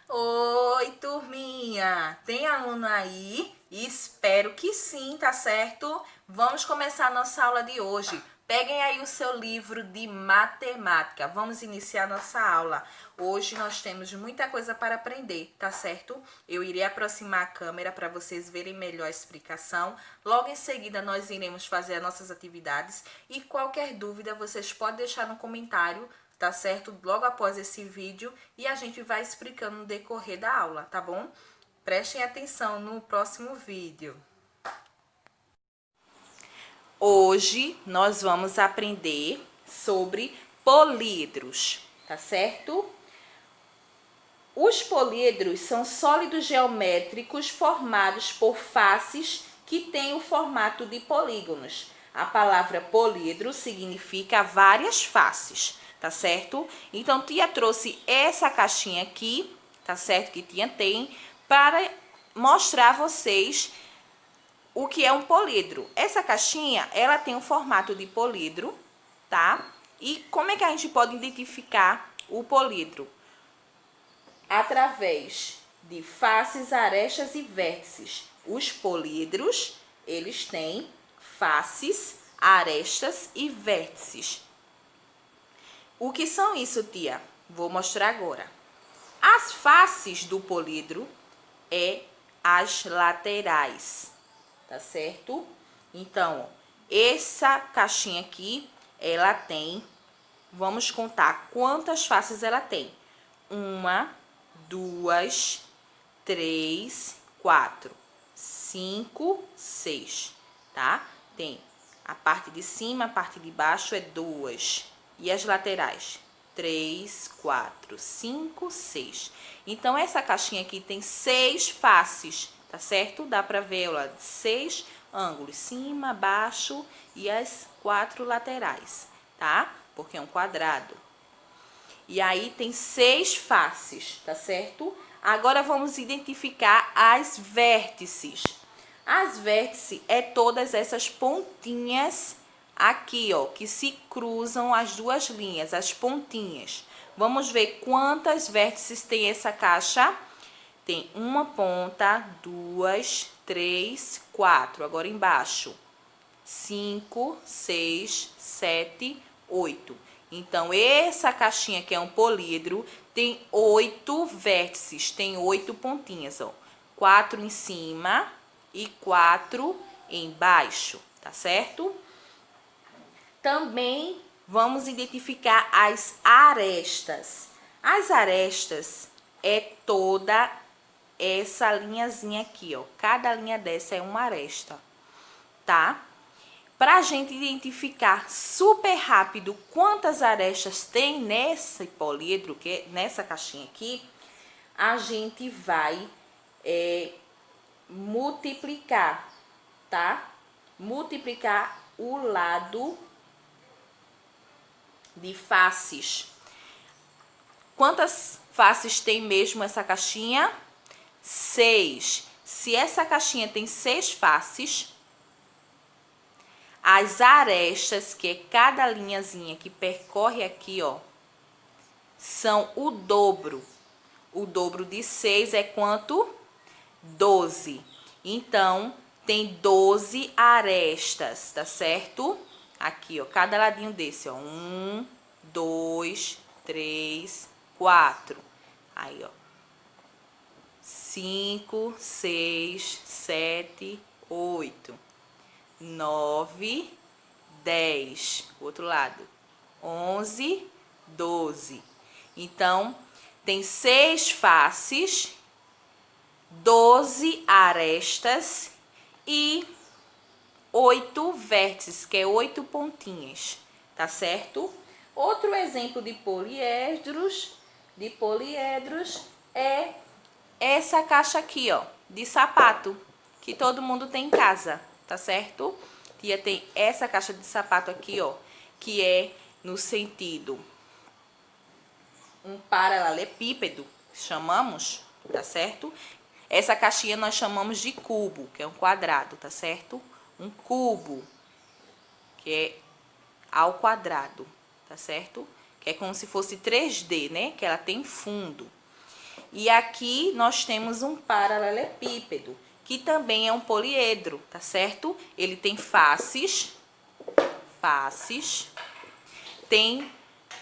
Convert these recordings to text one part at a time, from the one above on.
Oi, turminha! Tem aluno aí? Espero que sim, tá certo? Vamos começar a nossa aula de hoje. Peguem aí o seu livro de matemática. Vamos iniciar nossa aula. Hoje nós temos muita coisa para aprender, tá certo? Eu irei aproximar a câmera para vocês verem melhor a explicação. Logo em seguida nós iremos fazer as nossas atividades e qualquer dúvida vocês podem deixar no comentário, tá certo? Logo após esse vídeo e a gente vai explicando no decorrer da aula, tá bom? Prestem atenção no próximo vídeo. Hoje nós vamos aprender sobre políedros, tá certo? Os políedros são sólidos geométricos formados por faces que têm o formato de polígonos. A palavra políedro significa várias faces, tá certo? Então, tia trouxe essa caixinha aqui, tá certo? Que tia tem, para mostrar a vocês o que é um políedro. Essa caixinha, ela tem o formato de políedro, tá? E como é que a gente pode identificar o políedro? Através de faces, arestas e vértices. Os políedros, eles têm faces, arestas e vértices. O que são isso, tia? Vou mostrar agora. As faces do políedro é as laterais, tá certo? Então, essa caixinha aqui, ela tem, vamos contar quantas faces ela tem. 1, 2, 3, 4, 5, 6, tá? Tem a parte de cima, a parte de baixo é 2. E as laterais? 3, 4, 5, 6. Então, essa caixinha aqui tem 6 faces, tá certo? Dá pra ver, ó, 6 ângulos, cima, baixo e as 4 laterais, tá? Porque é um quadrado. E aí tem 6 faces, tá certo? Agora vamos identificar as vértices. As vértices é todas essas pontinhas aqui, ó, que se cruzam as duas linhas, as pontinhas. Vamos ver quantas vértices tem essa caixa. Tem uma ponta, 2, 3, 4. Agora embaixo. 5, 6, 7, 8. Então, essa caixinha que é um políedro tem 8 vértices, tem 8 pontinhas, ó. 4 em cima e 4 embaixo, tá certo? Também vamos identificar as arestas. As arestas é toda essa linhazinha aqui, ó. Cada linha dessa é uma aresta, tá? Para a gente identificar super rápido quantas arestas tem nesse políedro, que é nessa caixinha aqui, a gente vai multiplicar, tá? Multiplicar o lado de faces. Quantas faces tem mesmo essa caixinha? 6. Se essa caixinha tem 6 faces, as arestas, que é cada linhazinha que percorre aqui, ó, são o dobro. O dobro de 6 é quanto? 12. Então, tem 12 arestas, tá certo? Aqui, ó, cada ladinho desse, ó. 1, 2, 3, 4. Aí, ó. 5, 6, 7, 8. 9, 10. O outro lado. 11, 12. Então, tem 6 faces, 12 arestas e 8 vértices, que é 8 pontinhas, tá certo? Outro exemplo de poliedros é essa caixa aqui, ó, de sapato, que todo mundo tem em casa, tá certo? Tia tem essa caixa de sapato aqui, ó, que é no sentido um paralelepípedo, chamamos, tá certo? Essa caixinha nós chamamos de cubo, que é um quadrado, tá certo? Um cubo, que é ao quadrado, tá certo? Que é como se fosse 3D, né? Que ela tem fundo. E aqui nós temos um paralelepípedo, que também é um poliedro, tá certo? Ele tem faces, tem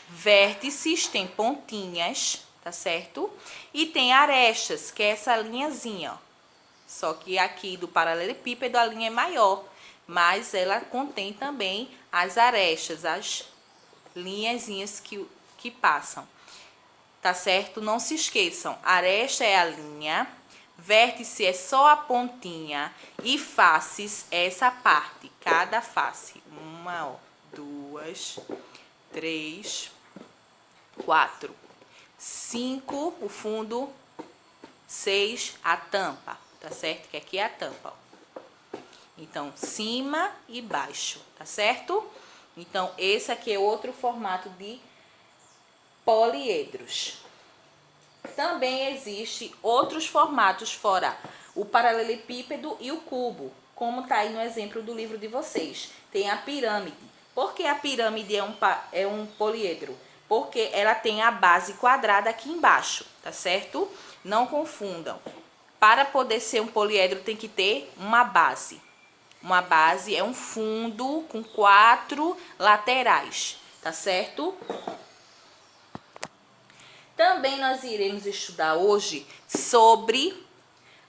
vértices, tem pontinhas, tá certo? E tem arestas, que é essa linhazinha, ó. Só que aqui do paralelepípedo a linha é maior, mas ela contém também as arestas, as linhazinhas que passam, tá certo? Não se esqueçam, aresta é a linha, vértice é só a pontinha e faces é essa parte, cada face. Uma, ó, duas, três, quatro, cinco, o fundo, seis, a tampa, tá certo? Que aqui é a tampa, ó. Então, cima e baixo, tá certo? Então, esse aqui é outro formato de poliedros. Também existe outros formatos fora o paralelepípedo e o cubo, como tá aí no exemplo do livro de vocês. Tem a pirâmide. Por que a pirâmide é um poliedro? Porque ela tem a base quadrada aqui embaixo, tá certo? Não confundam. Para poder ser um poliedro tem que ter uma base. Uma base é um fundo com 4 laterais, tá certo? Também nós iremos estudar hoje sobre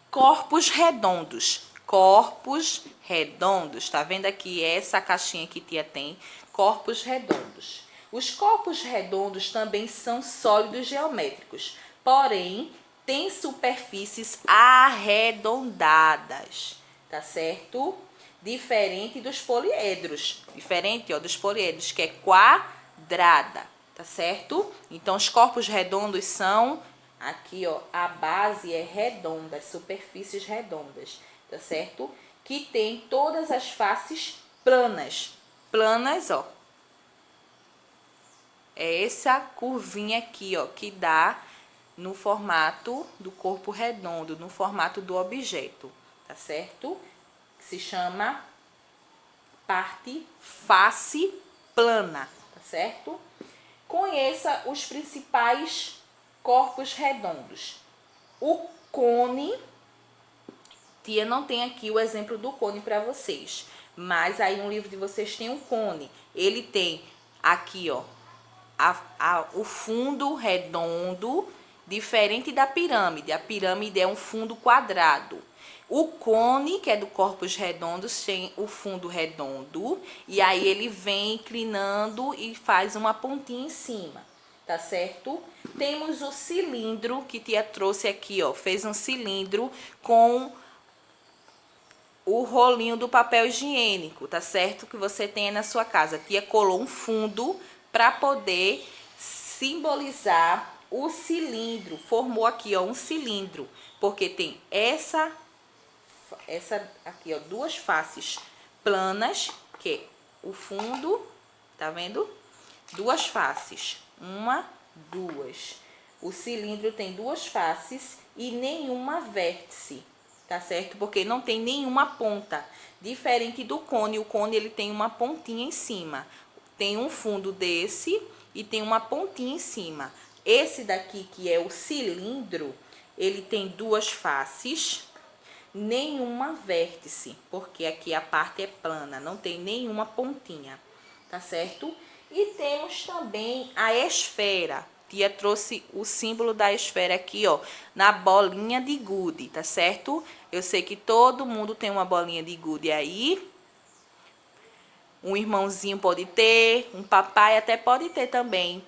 corpos redondos. Corpos redondos, tá vendo aqui essa caixinha que tia tem? Corpos redondos. Os corpos redondos também são sólidos geométricos, porém têm superfícies arredondadas, tá certo? Diferente dos poliedros. Diferente, ó, dos poliedros, que é quadrada, tá certo? Então, os corpos redondos são, aqui, ó, a base é redonda, as superfícies redondas, tá certo? Que tem todas as faces planas. Planas, ó. É essa curvinha aqui, ó, que dá no formato do corpo redondo, no formato do objeto, tá certo? Se chama face plana, tá certo? Conheça os principais corpos redondos. O cone, tia não tem aqui o exemplo do cone para vocês, mas aí no livro de vocês tem um cone. Ele tem aqui, ó, o fundo redondo, diferente da pirâmide. A pirâmide é um fundo quadrado. O cone, que é do corpos redondos, tem o fundo redondo e aí ele vem inclinando e faz uma pontinha em cima, tá certo? Temos o cilindro, que tia trouxe aqui, ó, fez um cilindro com o rolinho do papel higiênico, tá certo? Que você tem na sua casa. A tia colou um fundo para poder simbolizar o cilindro. Formou aqui, ó, um cilindro, porque tem essa aqui, ó, duas faces planas, que é o fundo, tá vendo? Duas faces, uma, duas. O cilindro tem duas faces e nenhuma vértice, tá certo? Porque não tem nenhuma ponta. Diferente do cone, o cone ele tem uma pontinha em cima. Tem um fundo desse e tem uma pontinha em cima. Esse daqui, que é o cilindro, ele tem duas faces, nenhuma vértice, porque aqui a parte é plana, não tem nenhuma pontinha, tá certo? E temos também a esfera. Tia trouxe o símbolo da esfera aqui, ó, na bolinha de gude, tá certo? Eu sei que todo mundo tem uma bolinha de gude aí. Um irmãozinho pode ter, um papai até pode ter também.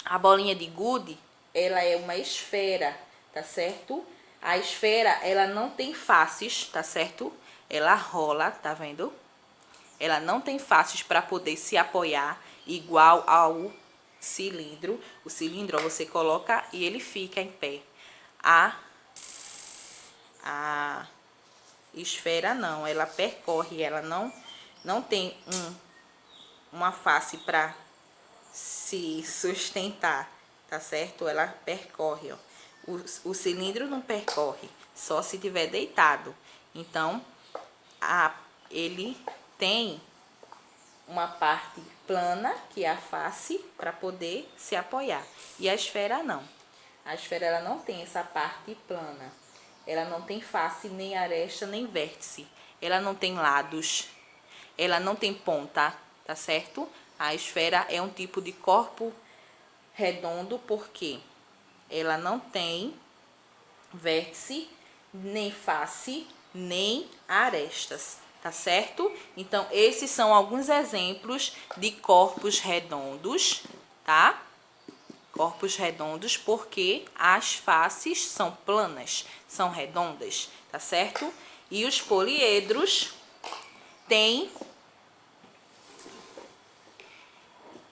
A bolinha de gude, ela é uma esfera, tá certo? A esfera, ela não tem faces, tá certo? Ela rola, tá vendo? Ela não tem faces para poder se apoiar, igual ao cilindro. O cilindro, ó, você coloca e ele fica em pé. A esfera não, ela percorre, ela não tem uma face para se sustentar, tá certo? Ela percorre, ó. O cilindro não percorre, só se tiver deitado. Então, ele tem uma parte plana, que é a face, para poder se apoiar. E a esfera não. A esfera ela não tem essa parte plana. Ela não tem face, nem aresta, nem vértice. Ela não tem lados. Ela não tem ponta, tá certo? A esfera é um tipo de corpo redondo porque ela não tem vértice, nem face, nem arestas, tá certo? Então, esses são alguns exemplos de corpos redondos, tá? Corpos redondos porque as faces são planas, são redondas, tá certo? E os poliedros têm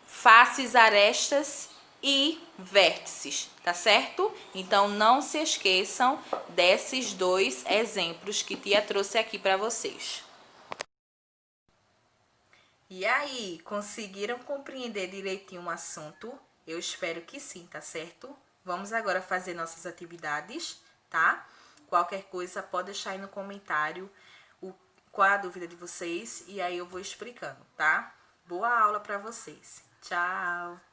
faces, arestas e vértices, tá certo? Então, não se esqueçam desses dois exemplos que tia trouxe aqui para vocês. E aí, conseguiram compreender direitinho o assunto? Eu espero que sim, tá certo? Vamos agora fazer nossas atividades, tá? Qualquer coisa pode deixar aí no comentário qual é a dúvida de vocês e aí eu vou explicando, tá? Boa aula para vocês. Tchau!